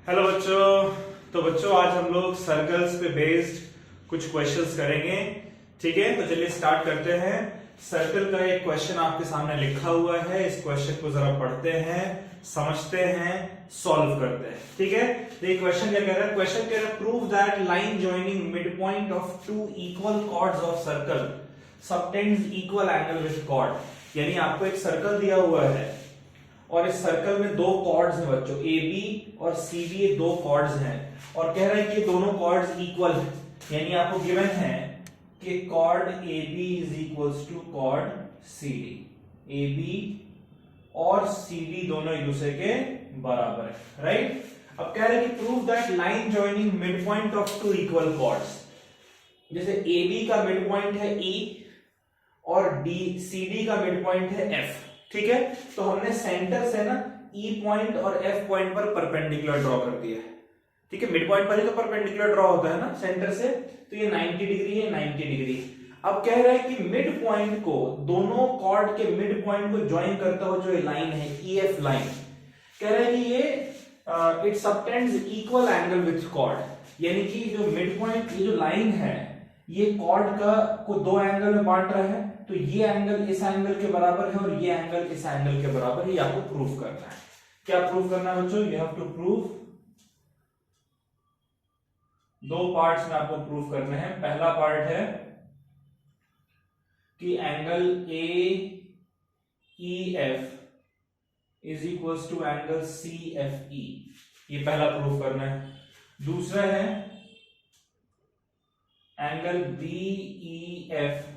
Hello बच्चों। तो बच्चों आज हम लोग सर्कल्स पे बेस्ड कुछ क्वेश्चंस करेंगे। ठीक है, तो चलिए स्टार्ट करते हैं। सर्कल का एक क्वेश्चन आपके सामने लिखा हुआ है, इस क्वेश्चन को जरा पढ़ते हैं, समझते हैं, सॉल्व करते हैं। ठीक है, तो ये क्वेश्चन क्या कह रहा है? क्वेश्चन कह रहा है prove that line joining mid point of two equal chords of circle subtends equal angle with chord. यानी आपको एक सर्कल दिया हुआ है और इस सर्कल में दो कॉर्ड्स हैं बच्चों, ए बी और सी बी, ये दो कॉर्ड्स हैं और कह रहा है कि दोनों कॉर्ड्स इक्वल हैं। यानी आपको गिवन है कि chord A B is equals to chord C D. A B और सी डी दोनों एक दूसरे के बराबर है, राइट। अब कह रहे हैं कि prove that line joining mid point of two equal chords, जैसे ए बी का मिड पॉइंट है ई और डी सी डी का मिड पॉइंट है एफ। ठीक है, तो हमने सेंटर से ना ई पॉइंट और एफ पॉइंट पर परपेंडिकुलर ड्रॉ कर दिया है। ठीक है, मिड पॉइंट पर ही तो परपेंडिकुलर ड्रॉ होता है ना सेंटर से, तो ये 90 डिग्री है, 90 डिग्री। अब कह रहा है कि मिड पॉइंट को, दोनों कॉर्ड के मिड पॉइंट को ज्वाइन करता हुआ जो लाइन है ई एफ लाइन, कह रहा है कि ये it subtends equal angle with chord. यानी कि जो मिड पॉइंट, ये जो लाइन है ये कॉर्ड का को दो एंगल में बांट रहा है, तो ये एंगल इस एंगल के बराबर है और ये एंगल इस एंगल के बराबर है। ये आपको प्रूव करना है। क्या प्रूव करना है बच्चों? यू हैव टू प्रूव, दो पार्ट्स में आपको प्रूव करने हैं। पहला पार्ट है कि angle A E F is equal to angle C F E, ये पहला प्रूव करना है। दूसरा है angle B E F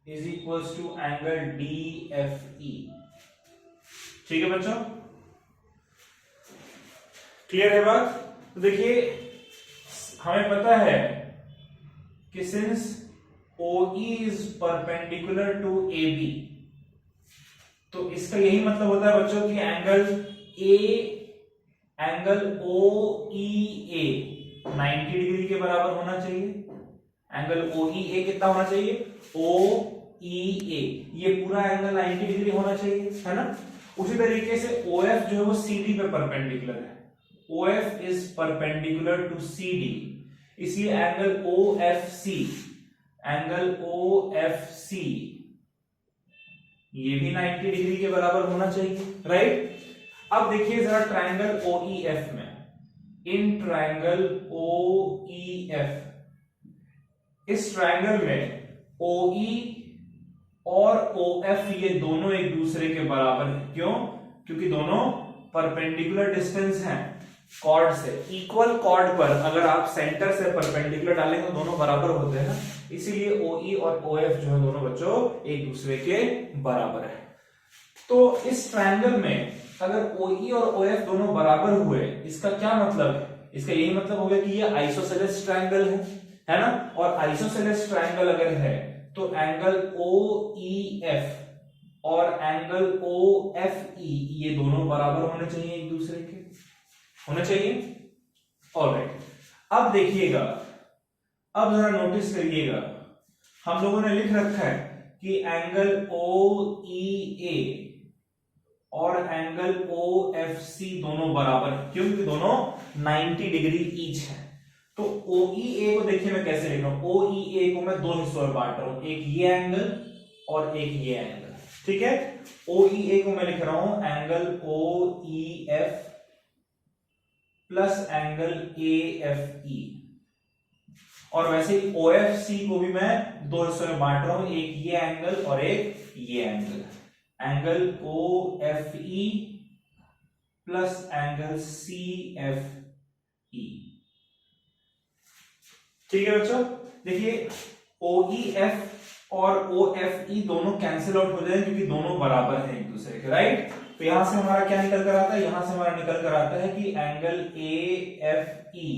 is equal to angle D F E. ठीक है बच्चों, क्लियर है बात? तो देखिए हमें पता है कि since O E is perpendicular to A B, तो इसका यही मतलब होता है बच्चों कि एंगल ओ ई ए 90 डिग्री के बराबर होना चाहिए। एंगल ओ ई ए कितना होना चाहिए? ओ ई ए, ये पूरा एंगल 90 डिग्री होना चाहिए, है ना। उसी तरीके से ओ एफ जो है वो सी डी पे परपेंडिकुलर है। O F is perpendicular to C D, इसलिए angle O F C, angle O F C ये भी 90 डिग्री के बराबर होना चाहिए, राइट। अब देखिए जरा ट्रायंगल ओ ई एफ में, in triangle O E F, इस ट्रायंगल में ओ ई और ओ एफ ये दोनों एक दूसरे के बराबर है। क्यों? क्योंकि दोनों परपेंडिकुलर डिस्टेंस हैं कॉर्ड से। इक्वल कॉर्ड पर अगर आप सेंटर से परपेंडिकुलर डालेंगे तो दोनों बराबर होते हैं ना, इसीलिए ओ ई और ओ एफ जो है दोनों बच्चों एक दूसरे के बराबर है। तो इस ट्रायंगल में अगर ओ ई और ओ एफ दोनों बराबर हुए, इसका क्या मतलब है? इसका यही मतलब हो गया कि ये आइसोसेलेस ट्रायंगल है ना। और आइसोसेलेस ट्रायंगल अगर है तो एंगल ओ ई एफ और एंगल ओ एफ ई ये दोनों बराबर होने चाहिए, एक दूसरे के होने चाहिए। ऑलराइट, अब देखिएगा, अब जरा नोटिस करिएगा, हम लोगों ने लिख रखा है कि एंगल ओ ई ए और एंगल ओ एफ सी दोनों बराबर है, क्योंकि दोनों 90 डिग्री ईच है। तो ओ ई ए को देखिए मैं कैसे लिख रहा हूं। ओ ई ए को मैं दो हिस्सों में बांट रहा हूं, एक ये एंगल और एक ये एंगल। ठीक है, ओ ई ए को मैं लिख रहा हूं angle O E F plus angle A F E, और वैसे ही ओ एफ सी को भी मैं दो हिस्सों में बांट रहा हूं, एक ये एंगल और एक ये angle. Angle O F E plus angle C F E. ठीक है बच्चों, देखिए ओ ई एफ और ओ एफ ई दोनों कैंसिल आउट हो जाएंगे क्योंकि दोनों बराबर हैं एक दूसरे के, राइट। तो यहां से हमारा क्या निकल कर आता है? यहां से हमारा निकल कर आता है कि angle A F E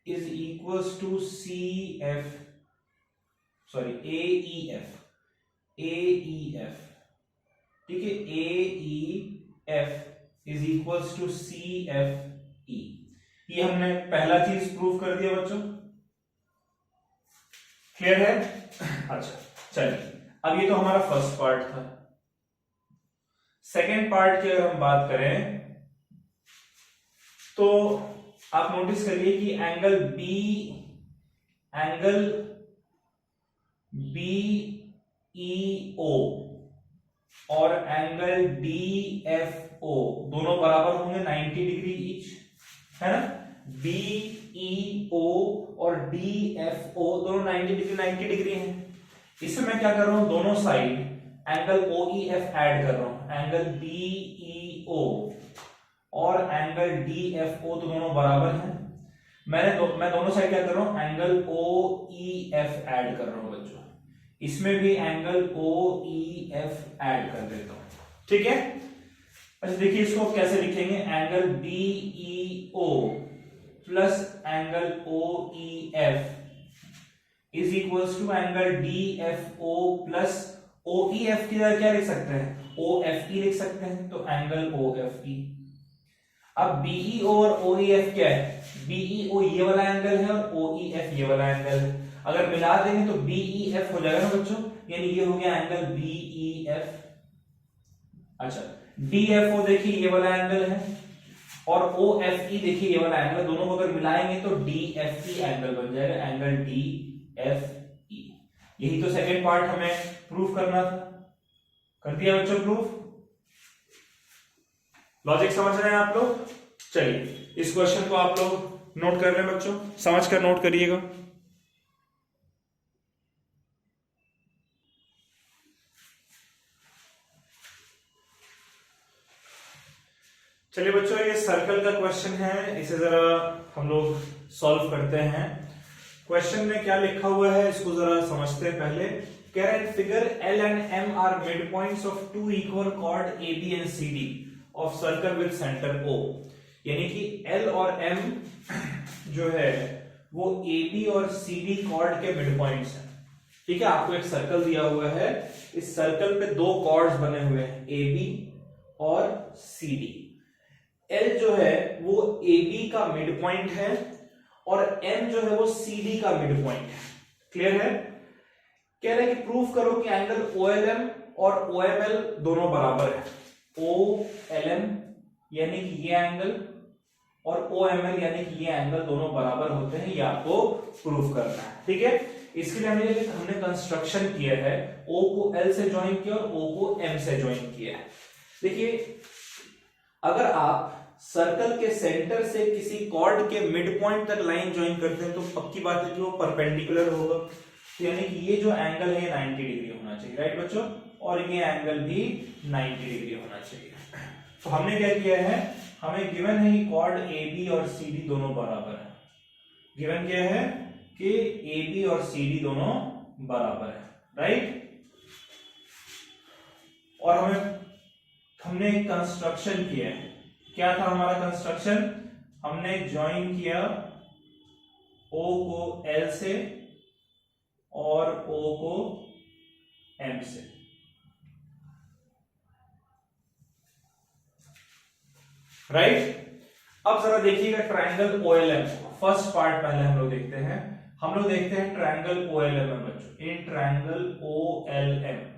is equals to C F, sorry A E F, A E F. ठीक है, A E F is equals to C F E. ये हमने पहला चीज प्रूव कर दिया बच्चों, क्लियर है? अच्छा चलिए, अब ये तो हमारा फर्स्ट पार्ट था। सेकेंड पार्ट की अगर हम बात करें तो आप नोटिस करिए कि एंगल बी ई ओ और एंगल डी एफ ओ दोनों बराबर होंगे 90 डिग्री ईच, है ना। बी ई ओ और डी एफ ओ दोनों 90 डिग्री हैं। इसमें मैं क्या कर रहा हूं, दोनों side angle O E F add कर रहा हूं। एंगल बी ई ओ और एंगल डी एफ ओ तो दोनों बराबर हैं। मैं दोनों साइड क्या कर रहा हूं, angle O E F add कर रहा हूं बच्चों। इसमें भी angle O E F add कर देता हूं, ठीक है। अच्छा देखिए इसको कैसे लिखेंगे, angle B E O plus angle O E F is equals to angle D F O plus O E F की जगह क्या लिख सकते हैं, ओ एफ ई लिख सकते हैं, तो एंगल ओ एफ ई। अब बीई ओ और ओ ई एफ क्या है, बीई ओ ये वाला एंगल है और ओ ई एफ ये वाला एंगल है। अगर मिला देंगे तो बीई एफ हो जाएगा ना बच्चों, यानी ये हो गया एंगल बीई एफ। अच्छा डी एफ ओ देखिए ये वाला एंगल है और ओ एफ ई देखिए ये वाला एंगल, दोनों को अगर मिलाएंगे तो डी एफ ई एंगल बन जाएगा, एंगल डी एफ ई। यही तो सेकेंड पार्ट हमें प्रूफ करना था, कर दिया बच्चों प्रूफ। लॉजिक समझ रहे हैं आप लोग। चलिए इस क्वेश्चन को आप लोग नोट कर लें बच्चों, समझ कर नोट करिएगा। चलिए बच्चों ये सर्कल का क्वेश्चन है, इसे जरा हम लोग सॉल्व करते हैं। क्वेश्चन में क्या लिखा हुआ है इसको जरा समझते हैं पहले। कह रहे हैं figure L and M are mid points of two equal chord A B and C D of circle with centre O. यानी कि एल और एम जो है वो ए बी और सी डी कॉर्ड के मिड पॉइंट्स हैं, ठीक है। आपको एक सर्कल दिया हुआ है, इस सर्कल पे दो कॉर्ड्स बने हुए हैं ए बी और सी डी। एल जो है वो ए बी का मिड पॉइंट है और एम जो है वो सी डी का मिड पॉइंट है। क्लियर है। कह रहे हैं कि प्रूफ करो कि एंगल ओ एल एम और ओ एम एल दोनों बराबर है। ओ एल एम यानी कि ये एंगल और ओ एम एल यानी कि ये एंगल दोनों बराबर होते हैं, ये आपको प्रूफ करना है, ठीक है। इसके लिए हमने कंस्ट्रक्शन किया है, ओ को एल से ज्वाइन किया और ओ को एम से ज्वाइन किया है। देखिए अगर आप सर्कल के सेंटर से किसी कॉर्ड के मिड पॉइंट तक लाइन ज्वाइन करते हैं तो पक्की बात है कि वो परपेंडिकुलर होगा, तो यानी कि ये जो एंगल है 90 डिग्री होना चाहिए, राइट बच्चों, और ये एंगल भी 90 डिग्री होना चाहिए। तो हमने क्या किया है, हमें गिवन है कि कॉर्ड ए बी और सी डी दोनों बराबर है। गिवन क्या है कि ए बी और सी डी दोनों बराबर है, राइट। और हमने एक कंस्ट्रक्शन किया है। क्या था हमारा कंस्ट्रक्शन, हमने ज्वाइन किया O को L से और O को M से, राइट। अब जरा देखिएगा ट्रायंगल OLM को। फर्स्ट पार्ट पहले हम लोग देखते हैं। हम लोग देखते हैं ट्रायंगल OLM में बच्चों, इन ट्रायंगल OLM।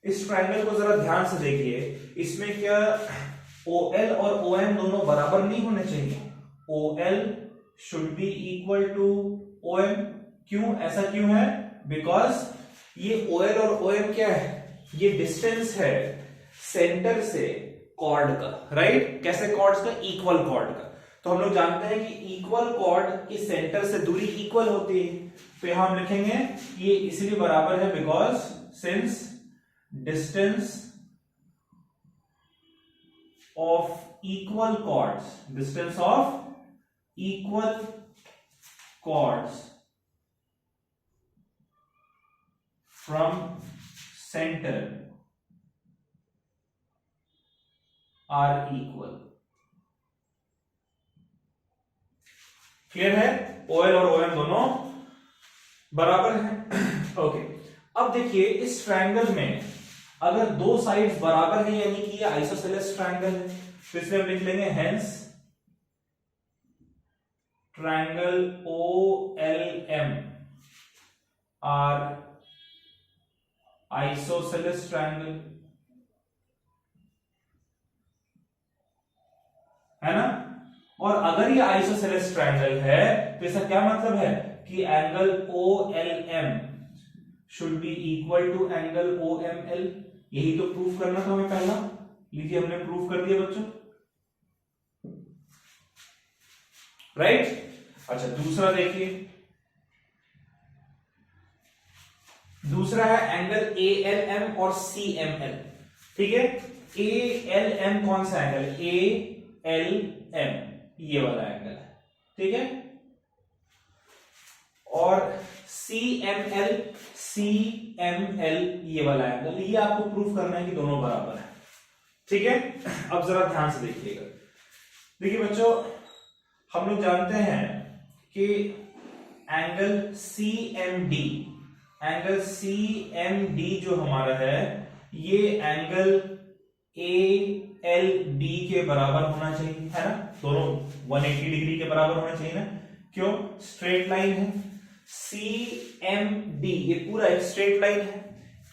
इस ट्रायंगल को जरा ध्यान से देखिए, इसमें क्या OL और OM दोनों बराबर नहीं होने चाहिए। OL should be equal to OM। क्यों, ऐसा क्यों है, बिकॉज ये OL और OM क्या है, ये डिस्टेंस है सेंटर से कॉर्ड का, राइट। कैसे कॉर्ड्स का, इक्वल कॉर्ड का। तो हम लोग जानते हैं कि इक्वल कॉर्ड की सेंटर से दूरी इक्वल होती है, तो यहां हम लिखेंगे ये इसलिए बराबर है because since distance of equal chords, distance of equal chords from center are equal। Clear है, OL और OM दोनों बराबर हैं। ओके अब देखिए इस ट्रायंगल में अगर दो साइड्स बराबर हैं यानी कि ये आइसोसेलेस ट्रायंगल है, तो इसमें हम लिख लेंगे hence triangle OLM are isosceles triangle, है ना। और अगर ये आइसोसेलेस ट्रायंगल है तो इसका क्या मतलब है कि angle OLM should be equal to angle OML। यही तो प्रूफ करना था हमें पहला। लीजिए हमने प्रूफ कर दिया बच्चों, राइट। अच्छा दूसरा देखिए, दूसरा है एंगल ALM और CML। ठीक है, ALM कौन सा एंगल, ALM ये वाला एंगल है, ठीक है। और CML ये वाला एंगल, ये आपको प्रूफ करना है कि दोनों बराबर है, ठीक है। अब जरा ध्यान से देखिएगा। देखिए बच्चों, हम लोग जानते हैं कि एंगल CMD जो हमारा है, ये एंगल ALB के बराबर होना चाहिए, है ना। दोनों 180 डिग्री के बराबर होना चाहिए ना, क्यों, स्ट्रेट लाइन है। CMD ये पूरा एक स्ट्रेट लाइन है,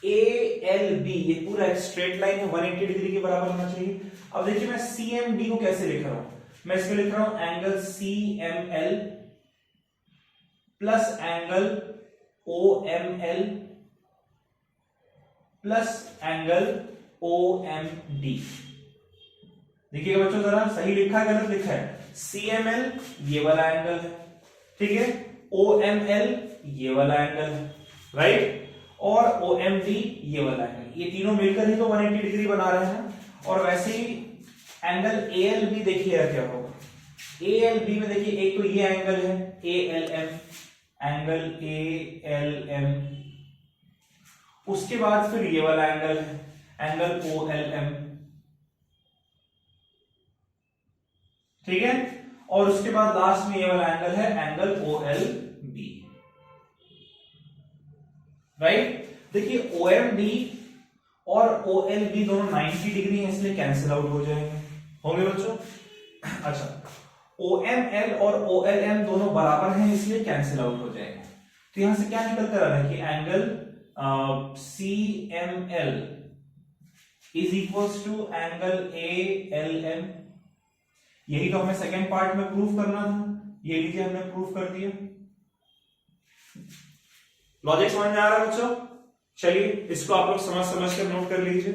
ALB ये पूरा एक स्ट्रेट लाइन है, 180 डिग्री के बराबर होना चाहिए। अब देखिए मैं CMD को कैसे लिख रहा हूं, मैं इसको लिख रहा हूं angle CML plus angle OML plus angle OMD। देखिएगा बच्चों, जरा सही लिखा है गलत लिखा है। CML ये वाला एंगल है, ठीक है, OML ये वाला एंगल है, राइट, और OMD ये वाला एंगल, ये तीनों मिलकर ही तो 180 डिग्री बना रहे हैं। और वैसे ही एंगल ALB देखिएगा क्या होगा। ALB में देखिए एक तो ये एंगल है ALM, एंगल ALM, उसके बाद फिर ये वाला एंगल है एंगल OLM, ठीक है, और उसके बाद लास्ट में ये वाला एंगल है एंगल OLB, राइट। देखिए OMD और OLB दोनों 90 डिग्री हैं, इसलिए कैंसिल आउट हो जाएंगे, होंगे बच्चों। अच्छा, OML और OLM दोनों बराबर हैं, इसलिए कैंसिल आउट हो जाएंगे। तो यहां से क्या निकल कर आ रहा है कि angle CML is equals to angle ALM। यही तो हमें सेकेंड पार्ट में प्रूफ करना था, ये लीजिए हमने प्रूफ कर दिया। लॉजिक समझ में आ रहा है बच्चों? चलिए इसको आप लोग समझ कर नोट कर लीजिए।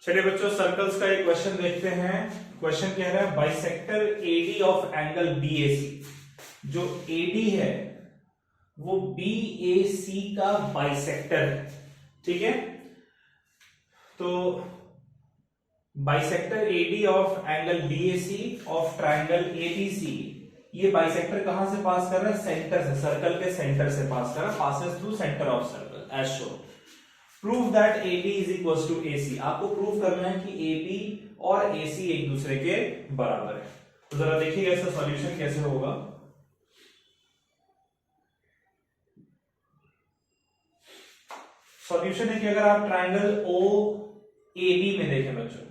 चलिए बच्चों, सर्कल्स का एक क्वेश्चन देखते हैं। क्वेश्चन कह रहा है bisector AD of angle BAC। जो AD है वो BAC का बाइसेक्टर है, ठीक है। तो bisector AD of angle BAC of triangle ABC, ये बाइसेक्टर कहां से पास कर रहा है, सेंटर से, सर्कल के सेंटर से पास कर रहा है, passes through centre of circle as shown. Prove that AB is equal to AC। आपको प्रूव करना है कि AB और AC एक दूसरे के बराबर है। तो जरा देखिएगा इसका सॉल्यूशन कैसे होगा। सॉल्यूशन है कि अगर आप ट्रायंगल OAB में देखें बच्चों,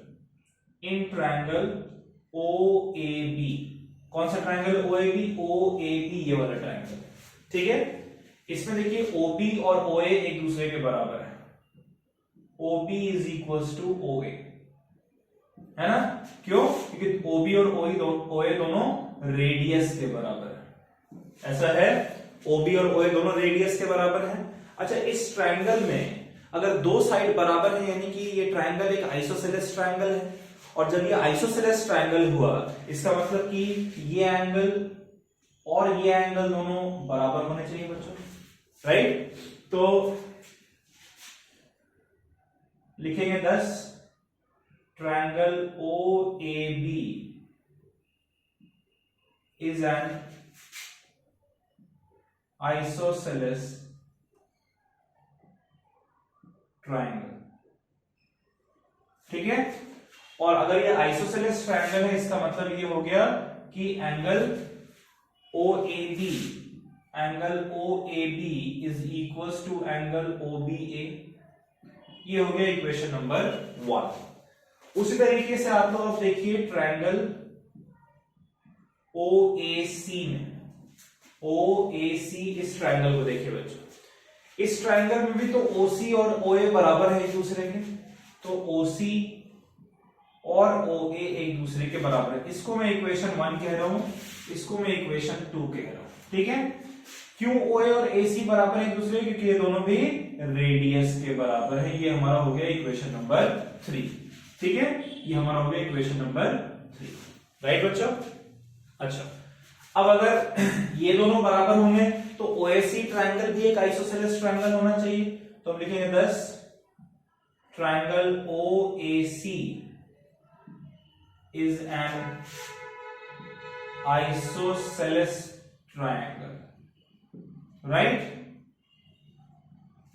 इन ट्रायंगल OAB, कौन सा ट्रायंगल OAB ये वाला ट्रायंगल, ठीक है। इसमें देखिए OB और OA एक दूसरे के बराबर है, OB is equals to OA, है ना। क्यों? क्योंकि OB और OA दोनों रेडियस के बराबर है। ऐसा है, OB और OA दोनों रेडियस के बराबर है। अच्छा, इस ट्रायंगल में अगर दो साइड बराबर है, यानी कि ये ट्रायंगल एक आइसोसेलेस ट्रायंगल है, और जब ये आइसोसेलेस ट्रायंगल हुआ, इसका मतलब कि ये एंगल और ये एंगल दोनों बराबर होने चाहिए बच्चों, राइट। तो लिखेंगे 10 triangle OAB is an isosceles triangle, ठीक है। और अगर ये आइसोसेलेस ट्रायंगल है, इसका मतलब ये हो गया कि angle OAB is equals to angle OBA। ये हो गया इक्वेशन नंबर 1। उसी तरीके से आप लोग देखिए ट्रायंगल OAC में, OAC इस ट्राइंगल को देखिए बच्चों, इस ट्राइंगल में भी तो OC और OA बराबर है एक दूसरे के, तो OC और OA एक दूसरे के बराबर है। इसको मैं इक्वेशन 1 कह रहा हूं, इसको मैं इक्वेशन 2 कह रहा हूं, ठीक है। क्यों OA और AC बराबर है एक दूसरे, क्योंकि ये दोनों भी रेडियस के बराबर है। ये हमारा हो गया इक्वेशन नंबर 3, ठीक है, ये हमारा हो गया इक्वेशन नंबर 3, राइट बच्चों। अच्छा, अब अगर ये दोनों बराबर होंगे तो OAC ट्राइंगल भी एक आइसोसेलेस ट्राइंगल होना चाहिए, तो हम लिखेंगे thus triangle OAC is an isosceles triangle, right.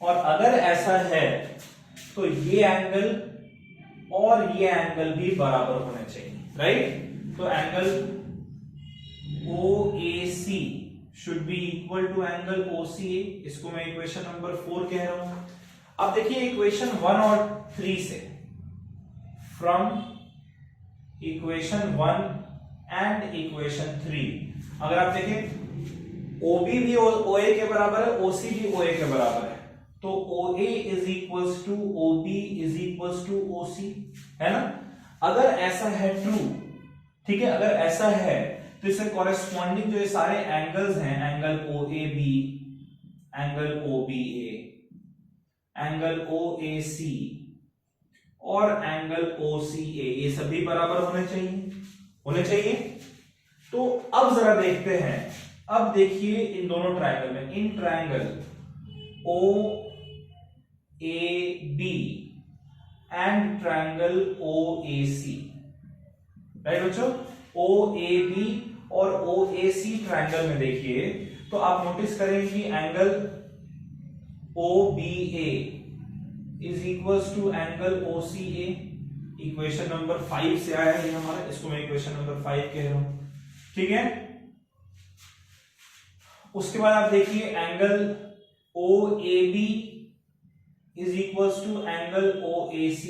और अगर ऐसा है तो ये एंगल और ये एंगल भी बराबर होने चाहिए, राइट। तो angle OAC should be equal to angle OCA, इसको मैं इक्वेशन नंबर 4 कह रहा हूं। अब देखिए इक्वेशन 1 और 3 से, फ्रॉम इक्वेशन 1 एंड इक्वेशन 3 अगर आप देखें OB भी OA के बराबर है, OC भी OA के बराबर है, तो OA is equals to OB is equals to OC, है ना। अगर ऐसा है ट्रू, ठीक है, अगर ऐसा है तो इससे कॉरेस्पॉन्डिंग जो ये सारे एंगल्स हैं, angle OAB, angle OBA, angle OAC और एंगल OCA, ये सभी बराबर होने चाहिए। तो अब जरा देखते हैं, अब देखिए इन दोनों ट्रायंगल में, in triangle OAB and triangle OAC, right बच्चों, OAB और OAC ट्रायंगल में देखिए तो आप नोटिस करेंगे कि angle OBA is equals to angle OCA, equation number 5 से आया है ये हमारा, इसको मैं इक्वेशन नंबर 5 कह रहा हूं, ठीक है। उसके बाद आप देखिए angle OAB is equals to angle OAC,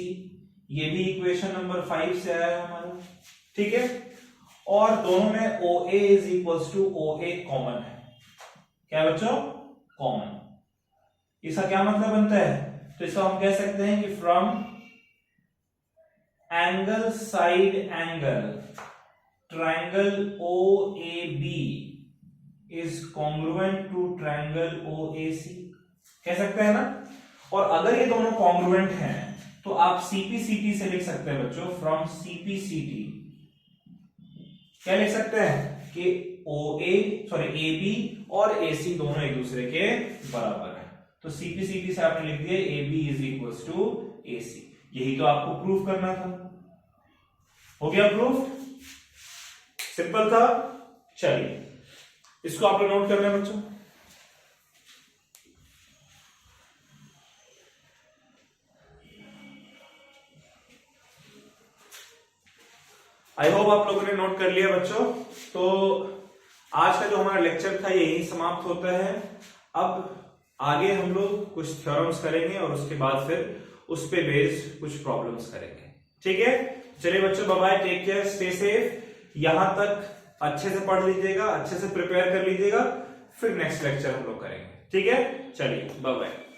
ये भी इक्वेशन नंबर 5 से आया है हमारा, ठीक है। और दोनों में OA is equals to OA common है, क्या बच्चों, कॉमन। इसका क्या मतलब बनता है, तो इसको हम कह सकते हैं कि from angle side angle triangle OAB is congruent to triangle OAC, कह सकते हैं ना। और अगर ये दोनों कॉन्ग्रुएंट हैं तो आप CPCT से लिख सकते हैं बच्चों, फ्रॉम CPCT क्या लिख सकते हैं कि AB और AC दोनों एक दूसरे के बराबर है, तो CPCT से आपने लिख दिया AB is equals to AC। यही तो आपको प्रूफ करना था, हो गया प्रूफ, सिंपल था। चलिए इसको आप लोग नोट कर रहे हैं बच्चों। आई होप आप लोगों ने नोट कर लिया बच्चों। तो आज का जो हमारा लेक्चर था यही समाप्त होता है। अब आगे हम लोग कुछ थ्योरम्स करेंगे और उसके बाद फिर उस पे बेस्ड कुछ प्रॉब्लम्स करेंगे, ठीक है। चलिए बच्चों, bye bye, take care, stay safe. यहां तक अच्छे से पढ़ लीजिएगा, अच्छे से प्रिपेयर कर लीजिएगा, फिर नेक्स्ट लेक्चर हम लोग करेंगे, ठीक है। चलिए बाय बाय।